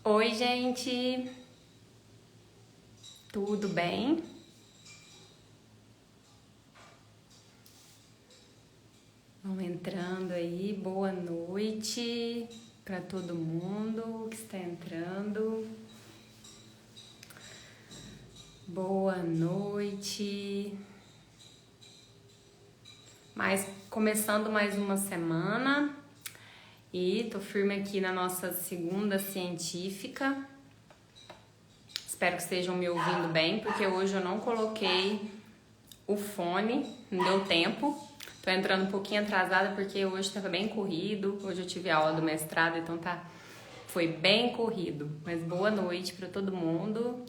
Oi, gente! Tudo bem? Vamos entrando aí. Boa noite para todo mundo que está entrando. Boa noite. Começando mais uma semana e tô firme aqui na nossa segunda científica. Espero que estejam me ouvindo bem, porque hoje eu não coloquei o fone, não deu tempo. Tô entrando um pouquinho atrasada porque hoje estava bem corrido. Hoje eu tive aula do mestrado, então foi bem corrido. Mas boa noite para todo mundo.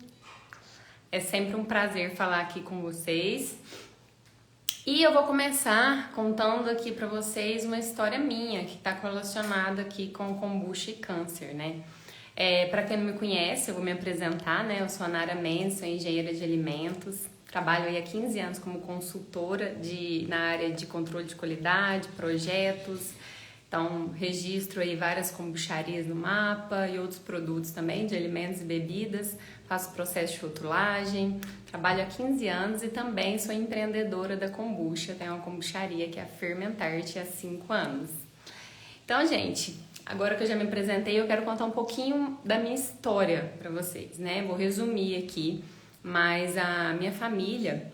É sempre um prazer falar aqui com vocês. E eu vou começar contando aqui para vocês uma história minha que está relacionada aqui com kombucha e câncer, né? Para quem não me conhece, eu vou me apresentar, né? Eu sou a Nara Mendes, sou engenheira de alimentos. Trabalho aí há 15 anos como consultora na área de controle de qualidade, projetos. Então, registro aí várias kombucharias no mapa e outros produtos também de alimentos e bebidas. Faço processo de rotulagem. Trabalho há 15 anos e também sou empreendedora da kombucha. Tenho uma kombucharia que é a Fermentarte há 5 anos. Então, gente, agora que eu já me apresentei, eu quero contar um pouquinho da minha história para vocês, né? Vou resumir aqui. Mas a minha família,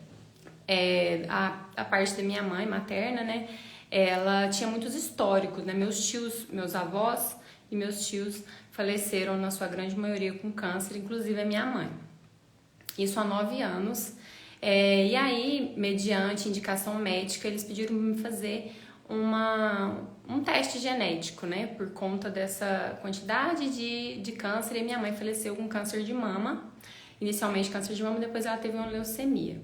a parte da minha mãe materna, né? Ela tinha muitos históricos, né? Meus tios, meus avós e meus tios faleceram na sua grande maioria com câncer, inclusive a minha mãe. Isso há 9 anos. E aí, mediante indicação médica, eles pediram para me fazer um teste genético, né? Por conta dessa quantidade de câncer. E minha mãe faleceu com câncer de mama. Inicialmente câncer de mama, depois ela teve uma leucemia.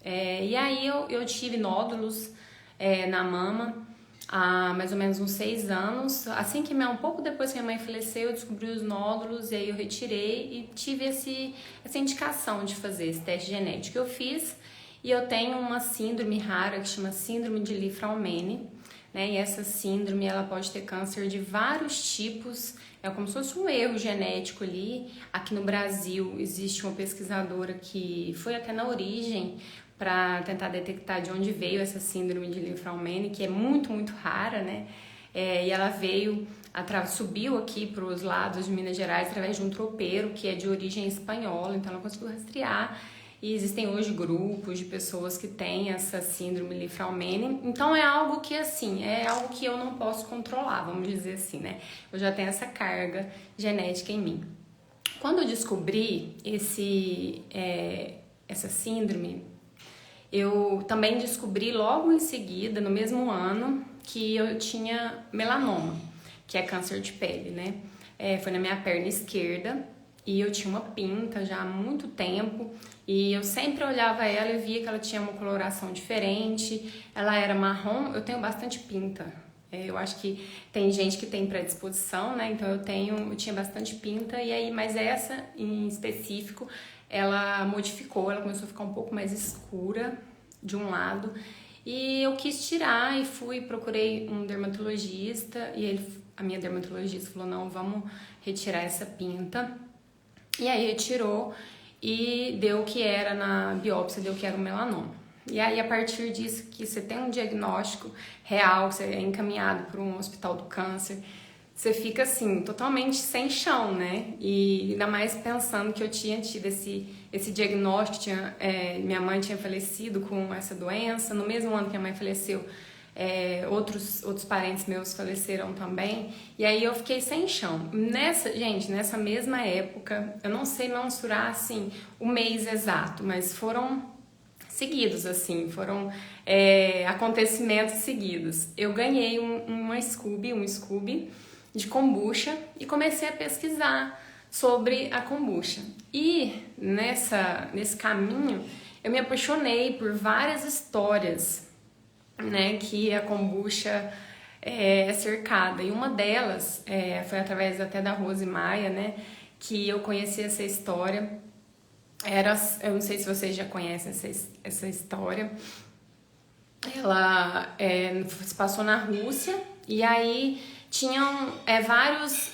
E aí eu tive nódulos na mama há mais ou menos uns 6 anos. Assim que um pouco depois que minha mãe faleceu, eu descobri os nódulos e aí eu retirei e tive essa indicação de fazer esse teste genético. Eu fiz e eu tenho uma síndrome rara que chama síndrome de Li-Fraumeni, né? E essa síndrome ela pode ter câncer de vários tipos. É como se fosse um erro genético ali. Aqui no Brasil existe uma pesquisadora que foi até na origem para tentar detectar de onde veio essa síndrome de Li-Fraumeni, que é muito, muito rara, né? E ela subiu aqui para os lados de Minas Gerais através de um tropeiro que é de origem espanhola, então ela conseguiu rastrear. E existem hoje grupos de pessoas que têm essa síndrome Li-Fraumeni. Então é algo que eu não posso controlar, vamos dizer assim, né? Eu já tenho essa carga genética em mim. Quando eu descobri essa síndrome, eu também descobri logo em seguida, no mesmo ano, que eu tinha melanoma, que é câncer de pele, né? Foi na minha perna esquerda. E eu tinha uma pinta já há muito tempo e eu sempre olhava ela e via que ela tinha uma coloração diferente, ela era marrom, eu tenho bastante pinta. Eu acho que tem gente que tem predisposição, né? Então eu tinha bastante pinta e aí, mas essa em específico, ela modificou, ela começou a ficar um pouco mais escura de um lado e eu quis tirar e procurei um dermatologista e a minha dermatologista falou, não, vamos retirar essa pinta. E aí retirou e deu que era na biópsia, deu que era um melanoma. E aí a partir disso que você tem um diagnóstico real, você é encaminhado para um hospital do câncer, você fica assim, totalmente sem chão, né? E ainda mais pensando que eu tinha tido esse diagnóstico, minha mãe tinha falecido com essa doença, no mesmo ano que a mãe faleceu, outros parentes meus faleceram também, e aí eu fiquei sem chão. Nessa mesma época, eu não sei mensurar assim o mês exato, mas foram seguidos, assim, foram acontecimentos seguidos. Eu ganhei um Scooby de kombucha e comecei a pesquisar sobre a kombucha. E nesse caminho, eu me apaixonei por várias histórias, né, que a kombucha é cercada. E uma delas foi através até da Rose Maia, né, que eu conheci essa história. Eu não sei se vocês já conhecem essa história. Ela se passou na Rússia e aí tinham vários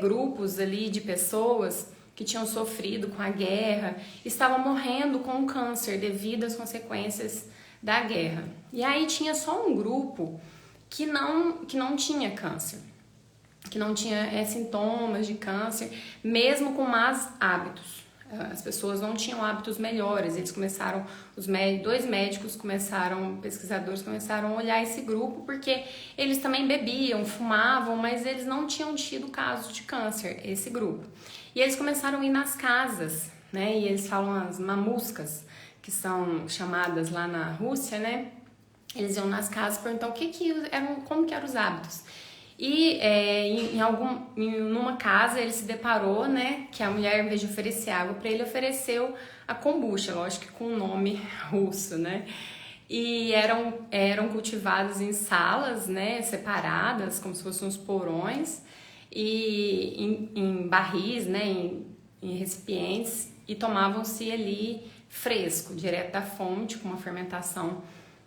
grupos ali de pessoas que tinham sofrido com a guerra, estavam morrendo com o câncer devido às consequências da guerra. E aí tinha só um grupo que não tinha câncer, que não tinha sintomas de câncer, mesmo com más hábitos. As pessoas não tinham hábitos melhores. Eles começaram, dois médicos pesquisadores começaram a olhar esse grupo, porque eles também bebiam, fumavam, mas eles não tinham tido casos de câncer, esse grupo. E eles começaram a ir nas casas, né? E eles falam as mamuscas, que são chamadas lá na Rússia, né? Eles iam nas casas perguntar como que eram os hábitos. E numa casa ele se deparou, né, que a mulher, em vez de oferecer água para ele, ofereceu a kombucha, lógico que com um nome russo, né? E eram cultivados em salas, né, separadas, como se fossem uns porões, e em barris, né, em recipientes, e tomavam-se ali fresco, direto da fonte, com uma fermentação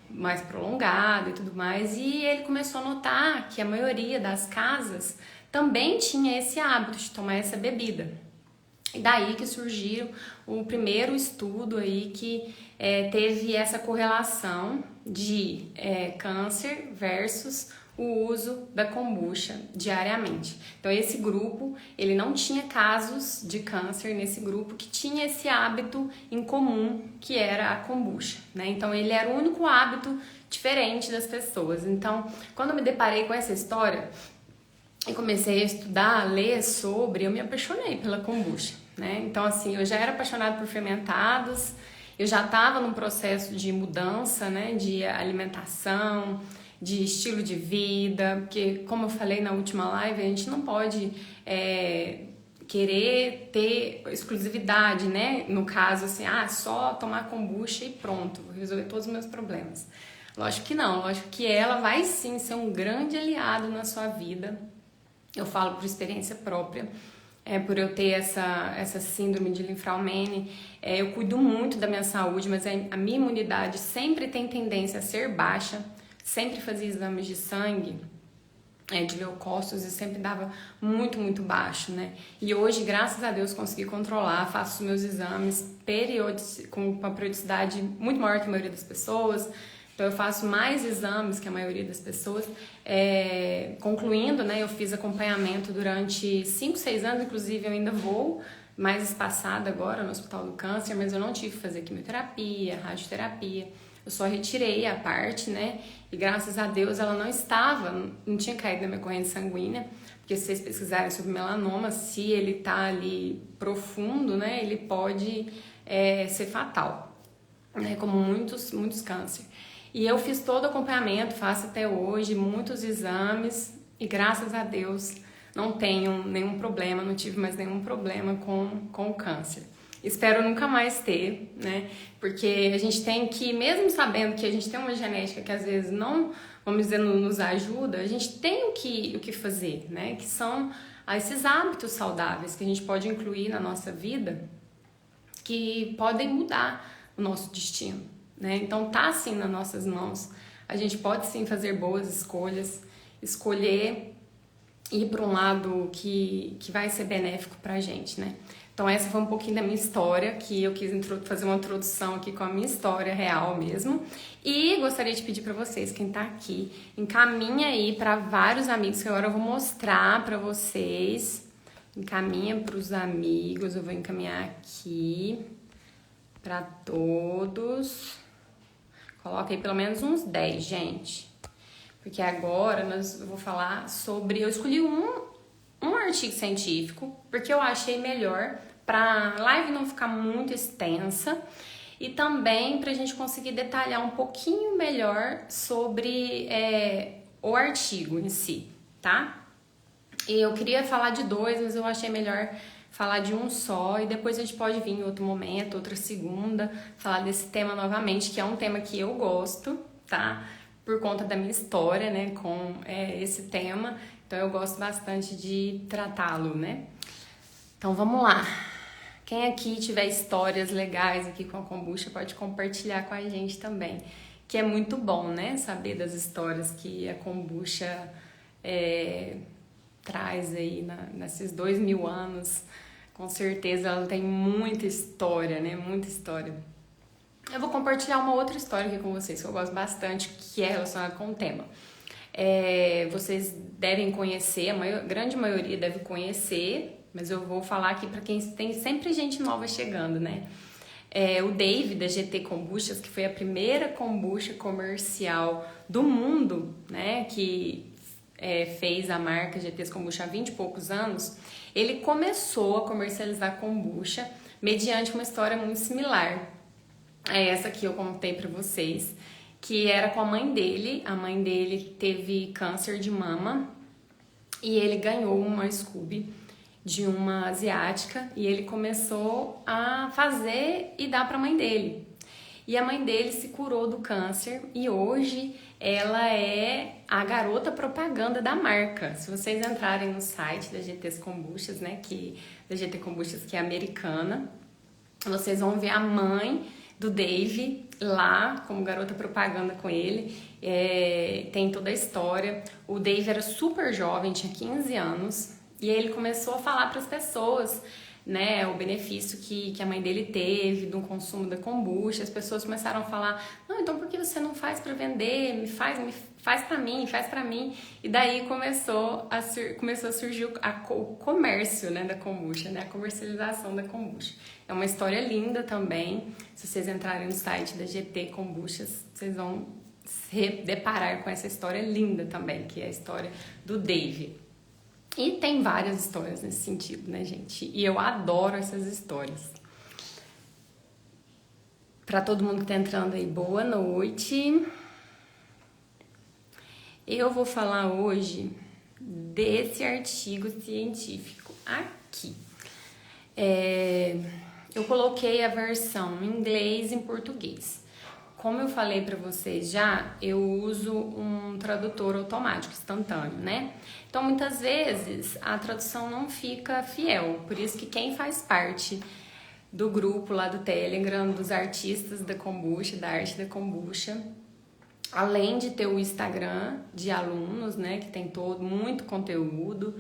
mais prolongado e tudo mais, e ele começou a notar que a maioria das casas também tinha esse hábito de tomar essa bebida. E daí que surgiu o primeiro estudo aí que teve essa correlação de câncer versus o uso da kombucha diariamente. Então esse grupo, ele não tinha casos de câncer nesse grupo que tinha esse hábito em comum, que era a kombucha, né? Então ele era o único hábito diferente das pessoas. Então, quando eu me deparei com essa história e comecei a estudar, a ler sobre, eu me apaixonei pela kombucha, né? Então assim, eu já era apaixonada por fermentados, eu já estava num processo de mudança, né, de alimentação, de estilo de vida, porque, como eu falei na última live, a gente não pode querer ter exclusividade, né? No caso, assim, só tomar kombucha e pronto, vou resolver todos os meus problemas. Lógico que não, lógico que ela vai sim ser um grande aliado na sua vida. Eu falo por experiência própria, por eu ter essa síndrome de Linfraumene, eu cuido muito da minha saúde, mas a minha imunidade sempre tem tendência a ser baixa. Sempre fazia exames de sangue, de leucócitos, e sempre dava muito, muito baixo, né? E hoje, graças a Deus, consegui controlar, faço os meus exames com uma periodicidade muito maior que a maioria das pessoas. Então, eu faço mais exames que a maioria das pessoas. Concluindo, né, eu fiz acompanhamento durante 5, 6 anos, inclusive eu ainda vou mais espaçada agora no Hospital do Câncer, mas eu não tive que fazer quimioterapia, radioterapia. Eu só retirei a parte, né? E graças a Deus ela não tinha caído na minha corrente sanguínea, porque se vocês pesquisarem sobre melanoma, se ele tá ali profundo, né? Ele pode ser fatal, né? Como muitos câncer. E eu fiz todo o acompanhamento, faço até hoje, muitos exames, e graças a Deus não tenho nenhum problema, não tive mais nenhum problema com o câncer. Espero nunca mais ter, né? Porque a gente tem que, mesmo sabendo que a gente tem uma genética que às vezes não, vamos dizer, não nos ajuda, a gente tem o que fazer, né? Que são esses hábitos saudáveis que a gente pode incluir na nossa vida, que podem mudar o nosso destino, né? Então tá assim nas nossas mãos. A gente pode sim fazer boas escolhas, escolher ir para um lado que vai ser benéfico pra gente, né? Então essa foi um pouquinho da minha história, que eu quis fazer uma introdução aqui com a minha história real mesmo. E gostaria de pedir para vocês, quem tá aqui, encaminha aí para vários amigos, que agora eu vou mostrar para vocês. Encaminha para os amigos, eu vou encaminhar aqui para todos. Coloca aí pelo menos uns 10, gente. Porque agora eu vou falar sobre... Eu escolhi um artigo científico, porque eu achei melhor para a live não ficar muito extensa e também para a gente conseguir detalhar um pouquinho melhor sobre o artigo em si, tá? E eu queria falar de 2, mas eu achei melhor falar de um só, e depois a gente pode vir em outro momento, outra segunda, falar desse tema novamente, que é um tema que eu gosto, tá? Por conta da minha história, né, com esse tema. Então eu gosto bastante de tratá-lo, né? Então vamos lá. Quem aqui tiver histórias legais aqui com a kombucha pode compartilhar com a gente também. Que é muito bom, né? Saber das histórias que a kombucha traz aí nesses 2000 anos, com certeza ela tem muita história, né? Muita história. Eu vou compartilhar uma outra história aqui com vocês, que eu gosto bastante, que é relacionada com o tema. Vocês devem conhecer, a grande maioria deve conhecer, mas eu vou falar aqui para quem tem sempre gente nova chegando, né? O Dave, da GT Kombuchas, que foi a primeira kombucha comercial do mundo, né? Que fez a marca GT Kombucha há 20 e poucos anos. Ele começou a comercializar kombucha mediante uma história muito similar a essa que eu contei para vocês, que era com a mãe dele. A mãe dele teve câncer de mama e ele ganhou uma Scooby de uma asiática e ele começou a fazer e dar para a mãe dele. E a mãe dele se curou do câncer e hoje ela é a garota propaganda da marca. Se vocês entrarem no site da GT Kombuchas, né, da GT Kombuchas, que é americana, vocês vão ver a mãe do Dave lá como garota propaganda com ele. Tem toda a história. O Dave era super jovem, tinha 15 anos, e aí ele começou a falar para as pessoas, né, o benefício que a mãe dele teve do consumo da kombucha. As pessoas começaram a falar: não, então por que você não faz para vender? Me faz para mim, faz para mim. E daí começou a surgir o comércio, né, da kombucha, né, a comercialização da kombucha. É uma história linda também. Se vocês entrarem no site da GT Kombuchas, vocês vão se deparar com essa história linda também, que é a história do Dave. E tem várias histórias nesse sentido, né, gente? E eu adoro essas histórias. Para todo mundo que tá entrando aí, boa noite. Eu vou falar hoje desse artigo científico aqui. Eu coloquei a versão em inglês e em português. Como eu falei para vocês já, eu uso um tradutor automático, instantâneo, né? Então, muitas vezes, a tradução não fica fiel. Por isso que quem faz parte do grupo lá do Telegram, dos artistas da kombucha, da arte da kombucha, além de ter o Instagram de alunos, né? Que tem muito conteúdo,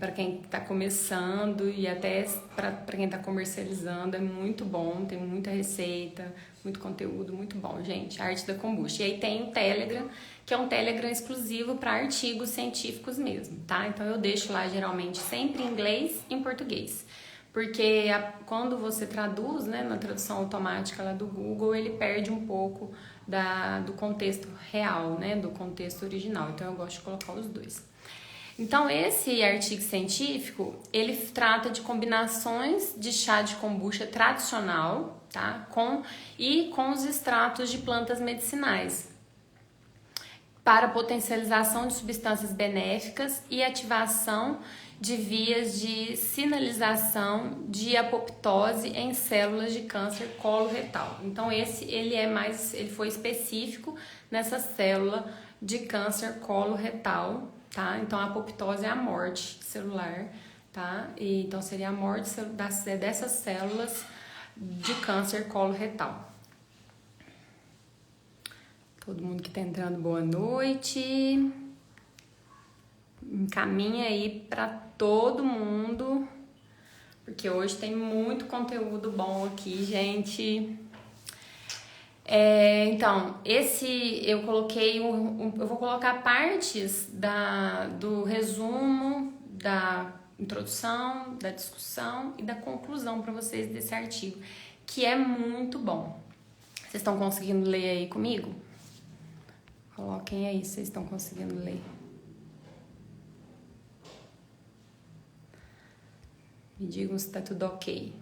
para quem está começando e até para quem está comercializando, é muito bom, tem muita receita, muito conteúdo, muito bom, gente, a arte da kombucha. E aí tem o Telegram, que é um Telegram exclusivo para artigos científicos mesmo, tá? Então eu deixo lá geralmente sempre em inglês e em português, porque quando você traduz, né, na tradução automática lá do Google, ele perde um pouco do contexto real, né, do contexto original. Então eu gosto de colocar os dois. Então, esse artigo científico, ele trata de combinações de chá de kombucha tradicional, tá? Com os extratos de plantas medicinais, para potencialização de substâncias benéficas e ativação de vias de sinalização de apoptose em células de câncer coloretal. Então, ele foi específico nessa célula de câncer coloretal, tá? Então, a apoptose é a morte celular, tá? Então, seria a morte dessas células de câncer coloretal. Todo mundo que tá entrando, boa noite. Encaminha aí pra todo mundo, porque hoje tem muito conteúdo bom aqui, gente. Então, eu coloquei eu vou colocar partes do resumo, da introdução, da discussão e da conclusão para vocês desse artigo, que é muito bom. Vocês estão conseguindo ler aí comigo? Coloquem aí se vocês estão conseguindo ler. Me digam se tá tudo ok.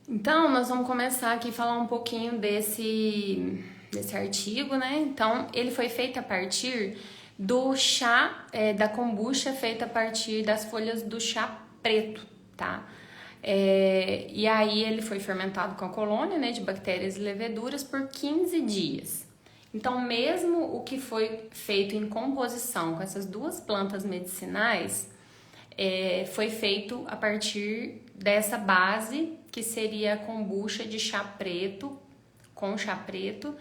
Então, nós vamos começar aqui a falar um pouquinho desse artigo, né? Então, ele foi feito a partir do chá da kombucha, feito a partir das folhas do chá preto, tá? E aí ele foi fermentado com a colônia, né, de bactérias e leveduras por 15 dias. Então, mesmo o que foi feito em composição com essas duas plantas medicinais, foi feito a partir dessa base, que seria a kombucha de chá preto, com chá preto,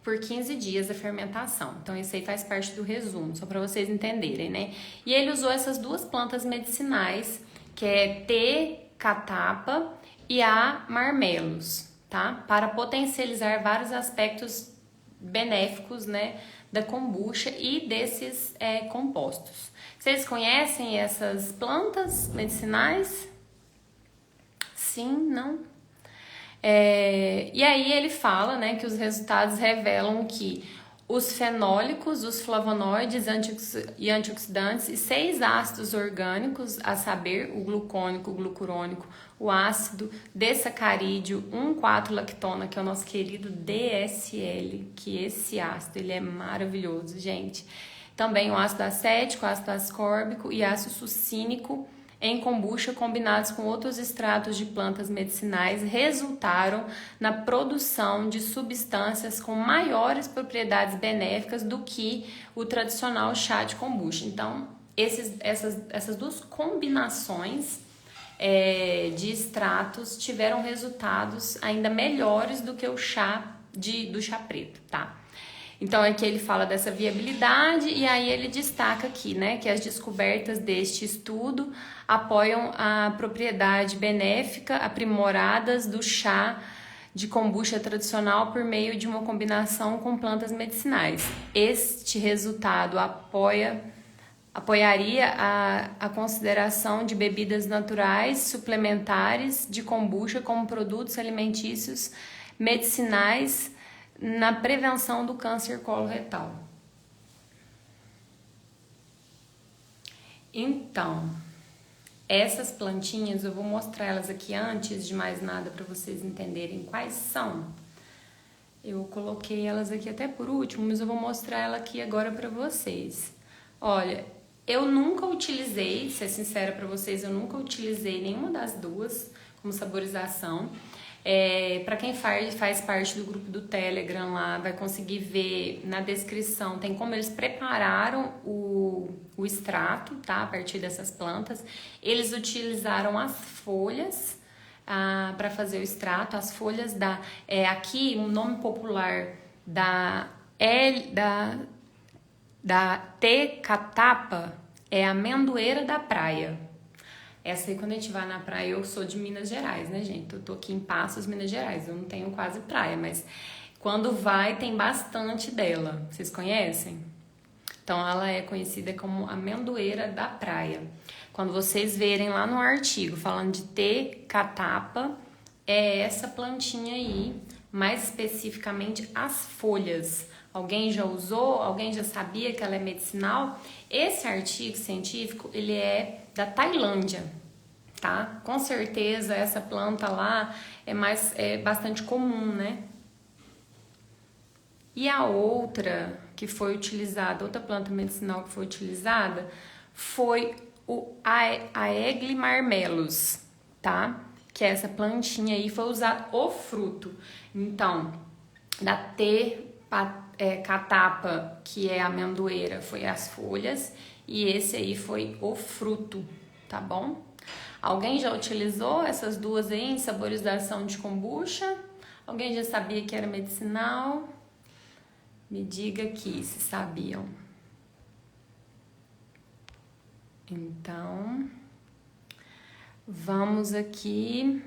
por 15 dias a fermentação. Então, isso aí faz parte do resumo, só para vocês entenderem, né? E ele usou essas duas plantas medicinais, que é T. catapa e A. marmelos, tá? Para potencializar vários aspectos benéficos, né, da kombucha e desses compostos. Vocês conhecem essas plantas medicinais? Sim, não? E aí ele fala, né, que os resultados revelam que os fenólicos, os flavonoides e antioxidantes e 6 ácidos orgânicos, a saber, o glucônico, o glucurônico, o ácido desacarídeo 1,4-lactona, que é o nosso querido DSL, que esse ácido, ele é maravilhoso, gente. Também o ácido acético, ácido ascórbico e ácido succínico em kombucha combinados com outros extratos de plantas medicinais resultaram na produção de substâncias com maiores propriedades benéficas do que o tradicional chá de kombucha. Então, essas duas combinações de extratos tiveram resultados ainda melhores do que o chá do chá preto, tá? Então, aqui ele fala dessa viabilidade e aí ele destaca aqui, né, que as descobertas deste estudo apoiam a propriedade benéfica aprimoradas do chá de kombucha tradicional por meio de uma combinação com plantas medicinais. Este resultado apoiaria a consideração de bebidas naturais suplementares de kombucha como produtos alimentícios medicinais na prevenção do câncer coloretal. Então, essas plantinhas eu vou mostrar elas aqui antes de mais nada para vocês entenderem quais são. Eu coloquei elas aqui até por último, mas eu vou mostrar ela aqui agora para vocês. Olha, eu nunca utilizei, ser sincera para vocês, eu nunca utilizei nenhuma das duas como saborização. Para quem faz parte do grupo do Telegram lá, vai conseguir ver na descrição, tem como eles prepararam o extrato, tá? A partir dessas plantas. Eles utilizaram as folhas para fazer o extrato, as folhas aqui o nome popular da T. catapa é amendoeira da praia. Essa aí, quando a gente vai na praia, eu sou de Minas Gerais, né, gente? Eu tô aqui em Passos, Minas Gerais. Eu não tenho quase praia, mas quando vai, tem bastante dela. Vocês conhecem? Então, ela é conhecida como amendoeira da praia. Quando vocês verem lá no artigo, falando de T. catapa, é essa plantinha aí, mais especificamente as folhas. Alguém já usou? Alguém já sabia que ela é medicinal? Esse artigo científico, ele é da Tailândia, tá? Com certeza essa planta lá é bastante comum, né? E a outra que foi utilizada, outra planta medicinal que foi utilizada, foi o Aegle marmelos, tá? Que é essa plantinha aí, foi usado o fruto. Então, da T. catapa, que é a amendoeira, foi as folhas, e esse aí foi o fruto, tá bom? Alguém já utilizou essas duas aí em saborização de kombucha? Alguém já sabia que era medicinal? Me diga aqui se sabiam. Então, vamos aqui,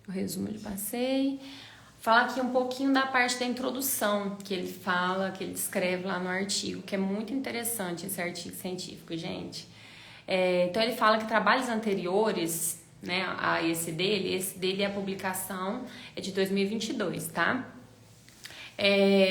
o resumo de passeio. Falar aqui um pouquinho da parte da introdução que ele fala, que ele descreve lá no artigo, que é muito interessante esse artigo científico, gente. Então ele fala que trabalhos anteriores, né, a esse dele, a publicação é de 2022, tá?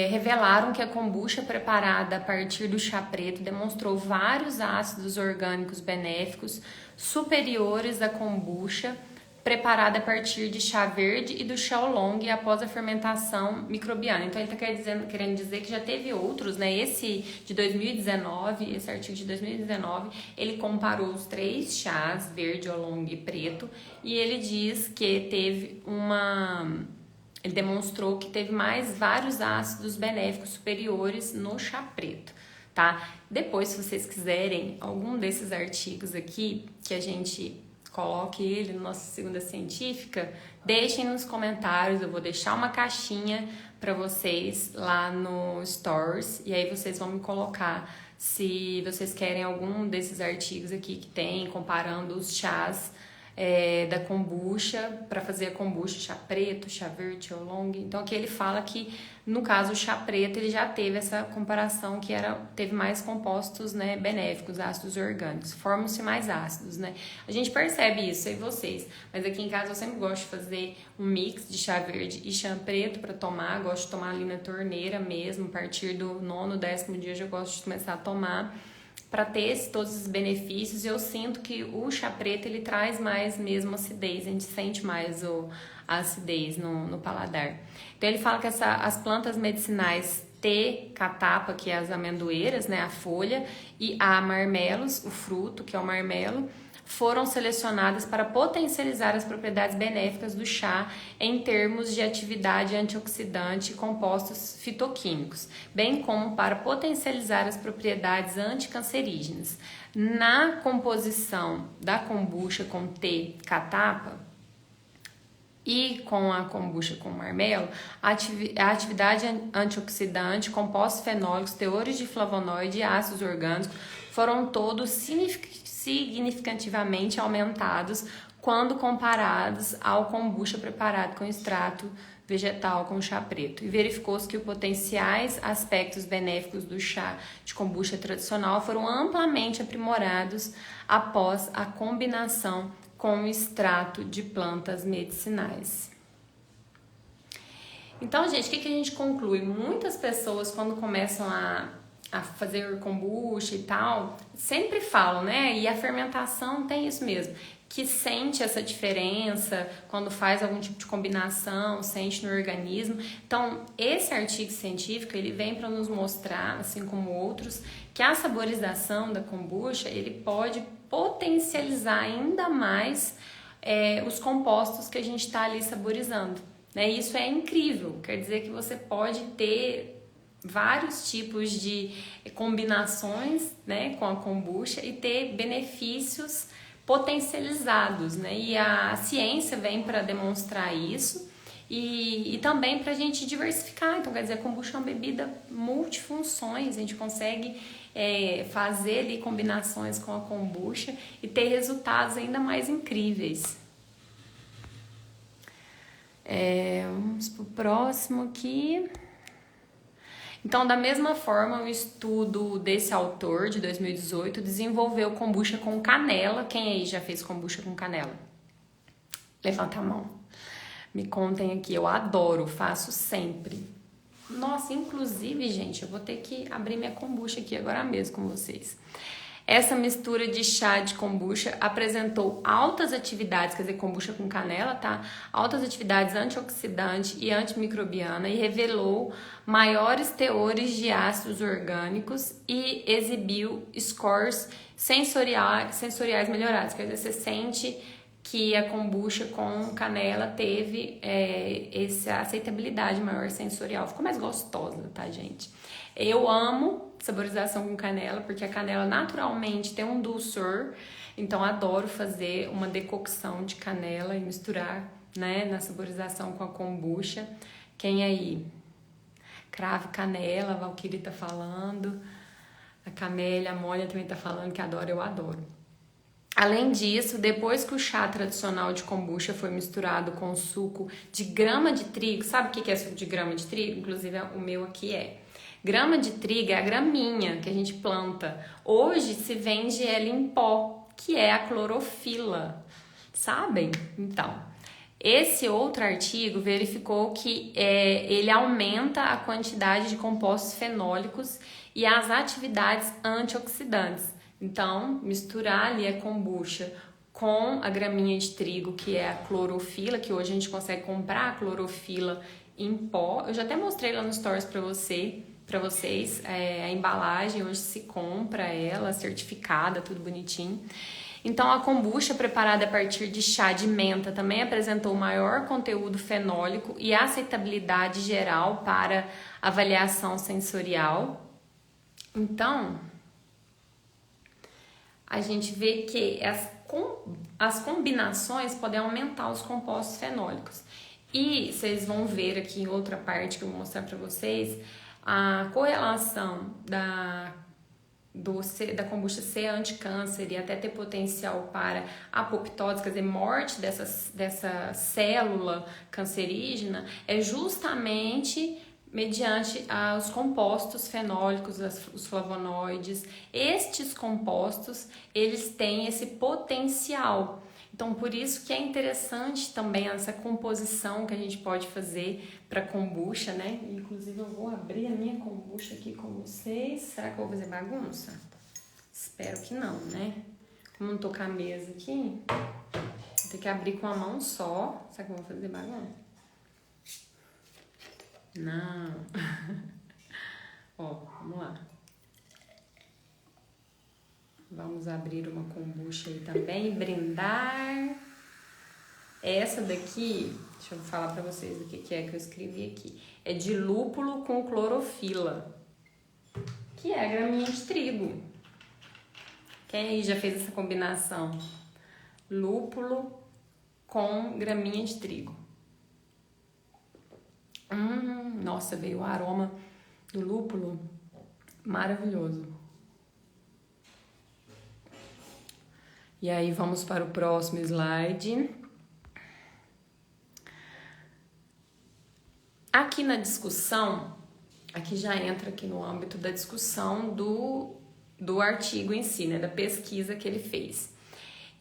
Revelaram que a kombucha preparada a partir do chá preto demonstrou vários ácidos orgânicos benéficos superiores à kombucha preparada a partir de chá verde e do chá oolong após a fermentação microbiana. Então ele está querendo dizer que já teve outros, né? Esse de 2019, esse artigo de 2019, ele comparou os 3 chás, verde, oolong e preto, e ele diz que teve ele demonstrou que teve vários ácidos benéficos superiores no chá preto, tá? Depois, se vocês quiserem algum desses artigos aqui que a gente coloque ele na nossa segunda científica, deixem nos comentários, eu vou deixar uma caixinha para vocês lá no Stories e aí vocês vão me colocar se vocês querem algum desses artigos aqui que tem, comparando os chás da kombucha, para fazer a kombucha, chá preto, chá verde, oolong. Então aqui ele fala que, no caso, o chá preto, ele já teve essa comparação que teve mais compostos, né, benéficos, ácidos orgânicos, formam-se mais ácidos, né? A gente percebe isso, aí vocês, mas aqui em casa eu sempre gosto de fazer um mix de chá verde e chá preto para tomar, gosto de tomar ali na torneira mesmo, a partir do 9º, 10º dia eu já gosto de começar a tomar, para ter todos os benefícios. Eu sinto que o chá preto ele traz mais mesmo acidez, a gente sente mais a acidez no paladar. Então ele fala que as plantas medicinais T. catapa, que é as amendoeiras, né, a folha, e a marmelos, o fruto, que é o marmelo, foram selecionadas para potencializar as propriedades benéficas do chá em termos de atividade antioxidante e compostos fitoquímicos, bem como para potencializar as propriedades anticancerígenas. Na composição da kombucha com T. catapa e com a kombucha com marmelo, a atividade antioxidante, compostos fenólicos, teores de flavonoide e ácidos orgânicos foram todos significativamente aumentados quando comparados ao kombucha preparado com extrato vegetal com chá preto. E verificou-se que os potenciais aspectos benéficos do chá de kombucha tradicional foram amplamente aprimorados após a combinação com o extrato de plantas medicinais. Então, gente, o que a gente conclui? Muitas pessoas, quando começam a fazer kombucha e tal, sempre falam, né? E a fermentação tem isso mesmo, que sente essa diferença quando faz algum tipo de combinação, sente no organismo. Então, esse artigo científico, ele vem para nos mostrar, assim como outros, que a saborização da kombucha, ele pode potencializar ainda mais os compostos que a gente está ali saborizando, né? Isso é incrível, quer dizer que você pode ter vários tipos de combinações, né, com a kombucha e ter benefícios potencializados, né? E a ciência vem para demonstrar isso e também para a gente diversificar. Então, quer dizer, a kombucha é uma bebida multifunções, a gente consegue fazer ali combinações com a kombucha e ter resultados ainda mais incríveis. Vamos pro próximo aqui. Então, da mesma forma, o estudo desse autor, de 2018, desenvolveu kombucha com canela. Quem aí já fez kombucha com canela? Levanta a mão. Me contem aqui, eu adoro, faço sempre. Nossa, inclusive, gente, eu vou ter que abrir minha kombucha aqui agora mesmo com vocês. Essa mistura de chá de kombucha apresentou altas atividades, quer dizer, kombucha com canela, tá? Altas atividades antioxidante e antimicrobiana e revelou maiores teores de ácidos orgânicos e exibiu scores sensoriais melhorados. Quer dizer, você sente que a kombucha com canela teve essa aceitabilidade maior sensorial. Ficou mais gostosa, tá, gente? Eu amo saborização com canela, porque a canela naturalmente tem um dulçor, então adoro fazer uma decocção de canela e misturar, né, na saborização com a kombucha. Quem aí? Crave canela, a Valkyrie tá falando, a Camélia, a Mônia também tá falando que adora, eu adoro. Além disso, depois que o chá tradicional de kombucha foi misturado com suco de grama de trigo, sabe o que é suco de grama de trigo? Inclusive o meu aqui é. Grama de trigo é a graminha que a gente planta. Hoje se vende ela em pó, que é a clorofila, sabem? Então, esse outro artigo verificou que ele aumenta a quantidade de compostos fenólicos e as atividades antioxidantes. Então, misturar ali a kombucha com a graminha de trigo, que é a clorofila, que hoje a gente consegue comprar a clorofila em pó. Eu já até mostrei lá no Stories para vocês, a embalagem, hoje se compra ela, certificada, tudo bonitinho. Então, a kombucha preparada a partir de chá de menta também apresentou maior conteúdo fenólico e aceitabilidade geral para avaliação sensorial. Então, a gente vê que as combinações podem aumentar os compostos fenólicos. E vocês vão ver aqui em outra parte que eu vou mostrar para vocês a correlação da kombucha ser anticâncer e até ter potencial para apoptose, quer dizer, morte dessa célula cancerígena, é justamente mediante os compostos fenólicos, os flavonoides. Estes compostos, eles têm esse potencial. Então, por isso que é interessante também essa composição que a gente pode fazer para kombucha, né? Inclusive, eu vou abrir a minha kombucha aqui com vocês. Será que eu vou fazer bagunça? Espero que não, né? Como não tô com a mesa aqui, vou ter que abrir com a mão só. Será que eu vou fazer bagunça? Não. Ó, vamos lá. Vamos abrir uma kombucha aí também e brindar. Essa daqui, deixa eu falar pra vocês o que é que eu escrevi aqui. É de lúpulo com clorofila, que é a graminha de trigo. Quem aí já fez essa combinação? Lúpulo com graminha de trigo. Nossa, veio o aroma do lúpulo maravilhoso. E aí vamos para o próximo slide. Aqui na discussão, aqui já entra aqui no âmbito da discussão do artigo em si, né, da pesquisa que ele fez.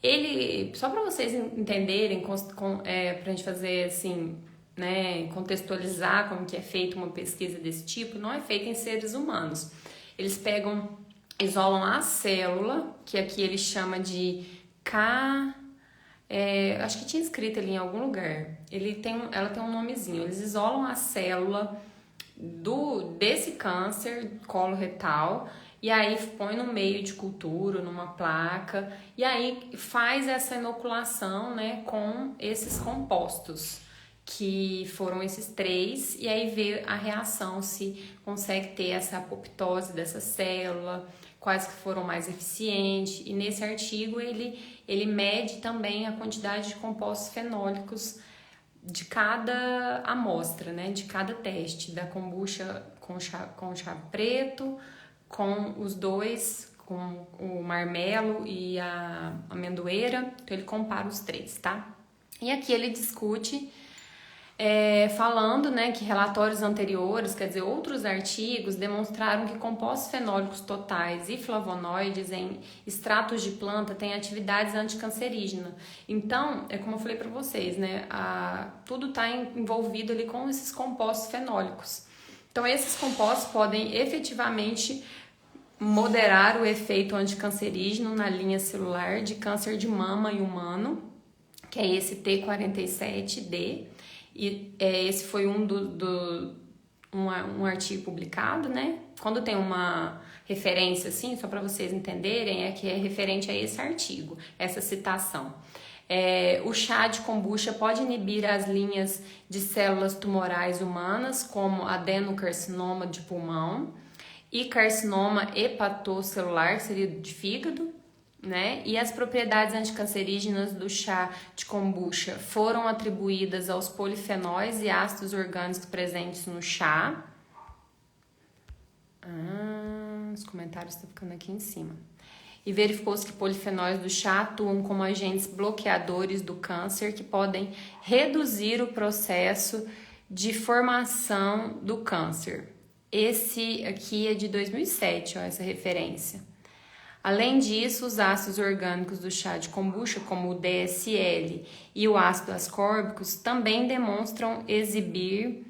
Ele, só para vocês entenderem, pra gente fazer assim, né, contextualizar como que é feita uma pesquisa desse tipo, não é feita em seres humanos. Eles isolam a célula, que aqui ele chama de acho que tinha escrito ali em algum lugar. Ela tem um nomezinho. Eles isolam a célula desse câncer coloretal e aí põe no meio de cultura, numa placa, e aí faz essa inoculação, né, com esses compostos, que foram esses 3, e aí vê a reação, se consegue ter essa apoptose dessa célula, quais que foram mais eficientes. E nesse artigo ele mede também a quantidade de compostos fenólicos de cada amostra, né, de cada teste, da kombucha com chá preto, com os dois, com o marmelo e a amendoeira. Então ele compara os 3, tá? E aqui ele discute falando, né, que relatórios anteriores, quer dizer, outros artigos, demonstraram que compostos fenólicos totais e flavonoides em extratos de planta têm atividades anticancerígenas. Então, é como eu falei para vocês, né, tudo está envolvido ali com esses compostos fenólicos. Então, esses compostos podem efetivamente moderar o efeito anticancerígeno na linha celular de câncer de mama em humano, que é esse T47D. E esse foi um artigo publicado, né? Quando tem uma referência assim, só para vocês entenderem, é que é referente a esse artigo, essa citação. O chá de kombucha pode inibir as linhas de células tumorais humanas, como adenocarcinoma de pulmão e carcinoma hepatocelular, que seria de fígado, né? E as propriedades anticancerígenas do chá de kombucha foram atribuídas aos polifenóis e ácidos orgânicos presentes no chá. Os comentários estão ficando aqui em cima. E verificou-se que polifenóis do chá atuam como agentes bloqueadores do câncer que podem reduzir o processo de formação do câncer. Esse aqui é de 2007, ó, essa referência. Além disso, os ácidos orgânicos do chá de kombucha, como o DSL e o ácido ascórbico, também demonstram exibir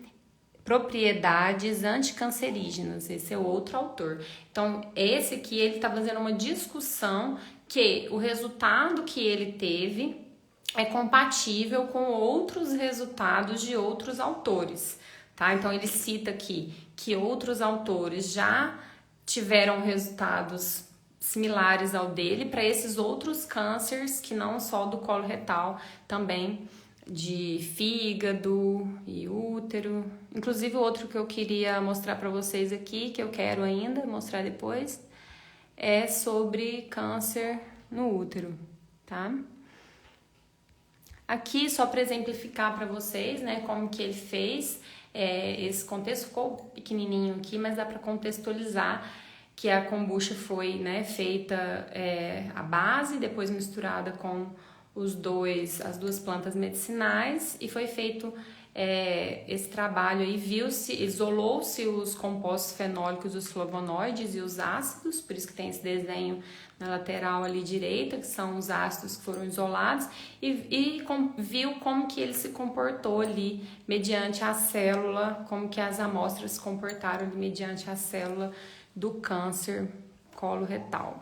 propriedades anticancerígenas. Esse é outro autor. Então, esse aqui, ele está fazendo uma discussão que o resultado que ele teve é compatível com outros resultados de outros autores, tá? Então, ele cita aqui que outros autores já tiveram resultados similares ao dele para esses outros cânceres, que não só do colo retal, também de fígado e útero. Inclusive, o outro que eu queria mostrar para vocês aqui, que eu quero ainda mostrar depois, é sobre câncer no útero. tá? Aqui, só para exemplificar para vocês, né, como que ele fez, esse contexto ficou pequenininho aqui, mas dá para contextualizar que a kombucha foi, né, feita a base, depois misturada com as duas plantas medicinais, e foi feito esse trabalho aí, isolou-se os compostos fenólicos, os flavonoides e os ácidos, por isso que tem esse desenho na lateral ali direita, que são os ácidos que foram isolados, e viu como que ele se comportou ali mediante a célula, como que as amostras se comportaram ali mediante a célula do câncer coloretal.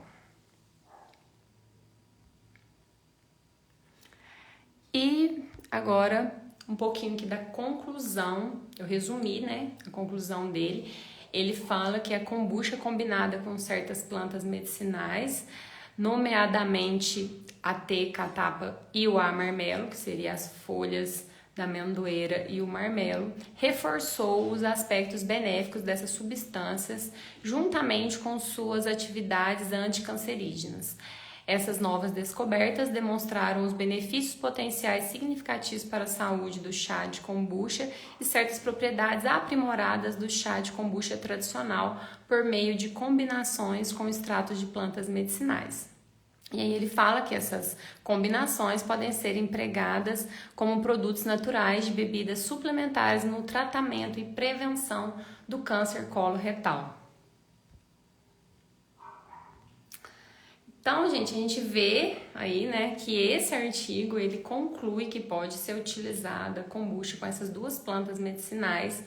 E agora um pouquinho aqui da conclusão, eu resumi, né, a conclusão dele. Ele fala que a kombucha combinada com certas plantas medicinais, nomeadamente a T. catapa e o A. marmelo, que seriam as folhas da amendoeira e o marmelo, reforçou os aspectos benéficos dessas substâncias juntamente com suas atividades anticancerígenas. Essas novas descobertas demonstraram os benefícios potenciais significativos para a saúde do chá de kombucha e certas propriedades aprimoradas do chá de kombucha tradicional por meio de combinações com extratos de plantas medicinais. E aí ele fala que essas combinações podem ser empregadas como produtos naturais de bebidas suplementares no tratamento e prevenção do câncer coloretal. Então, gente, a gente vê aí, né, que esse artigo, ele conclui que pode ser utilizada a kombucha com essas duas plantas medicinais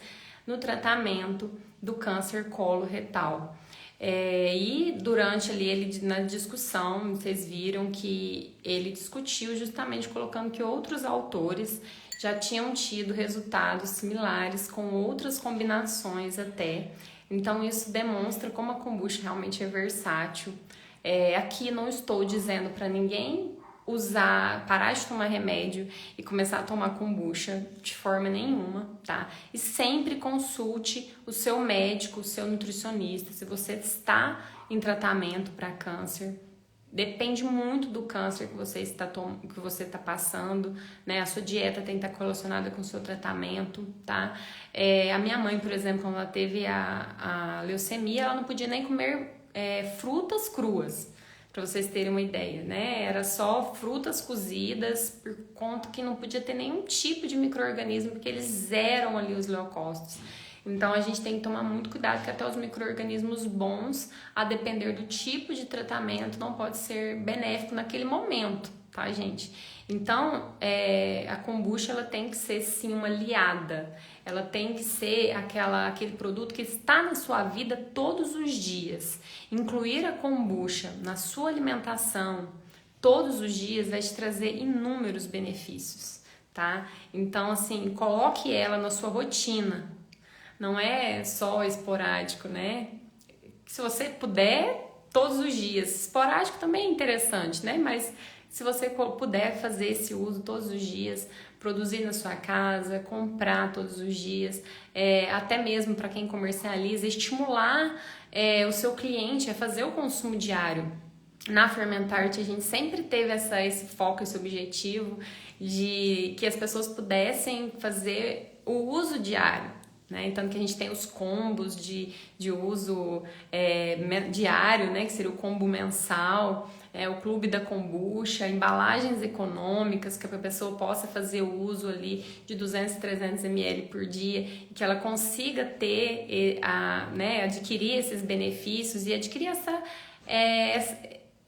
no tratamento do câncer coloretal. E durante ali, na discussão, vocês viram que ele discutiu justamente colocando que outros autores já tinham tido resultados similares com outras combinações até. Então, isso demonstra como a kombucha realmente é versátil. Aqui não estou dizendo para ninguém parar de tomar remédio e começar a tomar kombucha de forma nenhuma, tá? E sempre consulte o seu médico, o seu nutricionista, se você está em tratamento para câncer. Depende muito do câncer que você está passando, né? A sua dieta tem que estar relacionada com o seu tratamento, tá? A minha mãe, por exemplo, quando ela teve a leucemia, ela não podia nem comer frutas cruas, para vocês terem uma ideia, né? Era só frutas cozidas, por conta que não podia ter nenhum tipo de micro-organismo, porque eles zeram ali os leucócitos. Então a gente tem que tomar muito cuidado, que até os micro-organismos bons, a depender do tipo de tratamento, não pode ser benéfico naquele momento, tá, gente? Então, a kombucha, ela tem que ser, sim, uma aliada. Ela tem que ser aquele produto que está na sua vida todos os dias. Incluir a kombucha na sua alimentação todos os dias vai te trazer inúmeros benefícios, tá? Então, assim, coloque ela na sua rotina. Não é só esporádico, né? Se você puder, todos os dias. Esporádico também é interessante, né? Mas se você puder fazer esse uso todos os dias, produzir na sua casa, comprar todos os dias, até mesmo para quem comercializa, estimular o seu cliente a fazer o consumo diário. Na Fermentarte a gente sempre teve esse foco, esse objetivo de que as pessoas pudessem fazer o uso diário, né? Então que a gente tem os combos de uso diário, né? Que seria o combo mensal, o clube da kombucha, embalagens econômicas que a pessoa possa fazer o uso ali de 200, 300 ml por dia e que ela consiga ter, adquirir esses benefícios e adquirir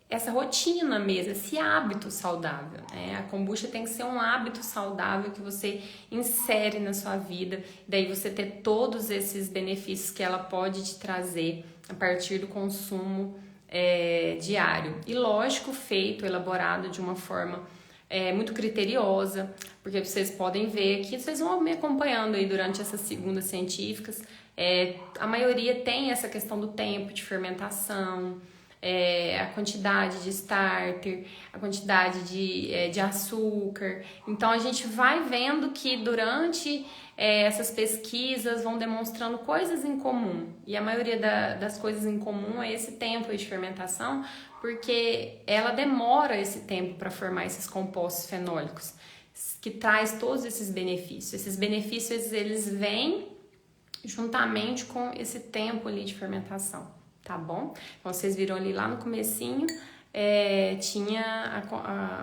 essa rotina mesmo, esse hábito saudável, né? A kombucha tem que ser um hábito saudável que você insere na sua vida, daí você ter todos esses benefícios que ela pode te trazer a partir do consumo diário. E lógico, elaborado de uma forma muito criteriosa, porque vocês podem ver aqui, vocês vão me acompanhando aí durante essas segundas científicas, a maioria tem essa questão do tempo de fermentação, a quantidade de starter, a quantidade de açúcar. Então a gente vai vendo que durante essas pesquisas vão demonstrando coisas em comum. E a maioria das coisas em comum é esse tempo aí de fermentação, porque ela demora esse tempo para formar esses compostos fenólicos, que traz todos esses benefícios. Esses benefícios, eles vêm juntamente com esse tempo ali de fermentação, tá bom? Então, vocês viram ali lá no comecinho, tinha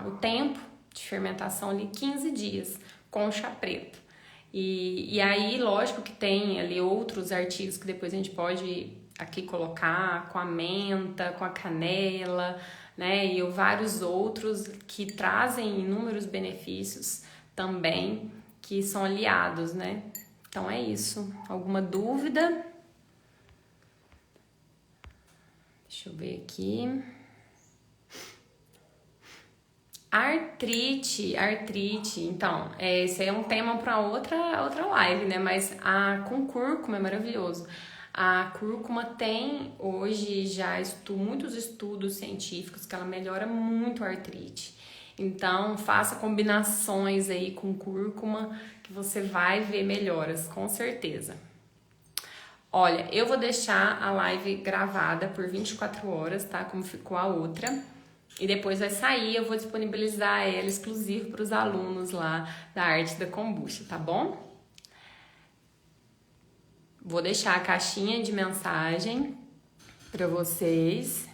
o tempo de fermentação ali 15 dias com chá preto. E aí, lógico que tem ali outros artigos que depois a gente pode aqui colocar, com a menta, com a canela, né? E vários outros que trazem inúmeros benefícios também, que são aliados, né? Então é isso. Alguma dúvida? Deixa eu ver aqui. Artrite. Então, esse aí é um tema para outra live, né? Mas com cúrcuma é maravilhoso. A cúrcuma tem hoje já muitos estudos científicos que ela melhora muito a artrite. Então, faça combinações aí com cúrcuma que você vai ver melhoras, com certeza. Olha, eu vou deixar a live gravada por 24 horas, tá? Como ficou a outra. E depois vai sair, eu vou disponibilizar ela exclusivo para os alunos lá da Arte da Kombucha, tá bom? Vou deixar a caixinha de mensagem para vocês.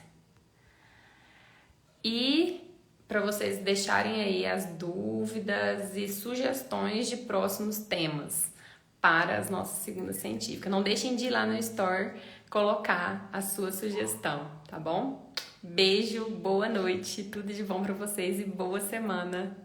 E para vocês deixarem aí as dúvidas e sugestões de próximos temas para as nossas segundas científicas. Não deixem de ir lá no Store colocar a sua sugestão, tá bom? Beijo, boa noite, tudo de bom para vocês e boa semana!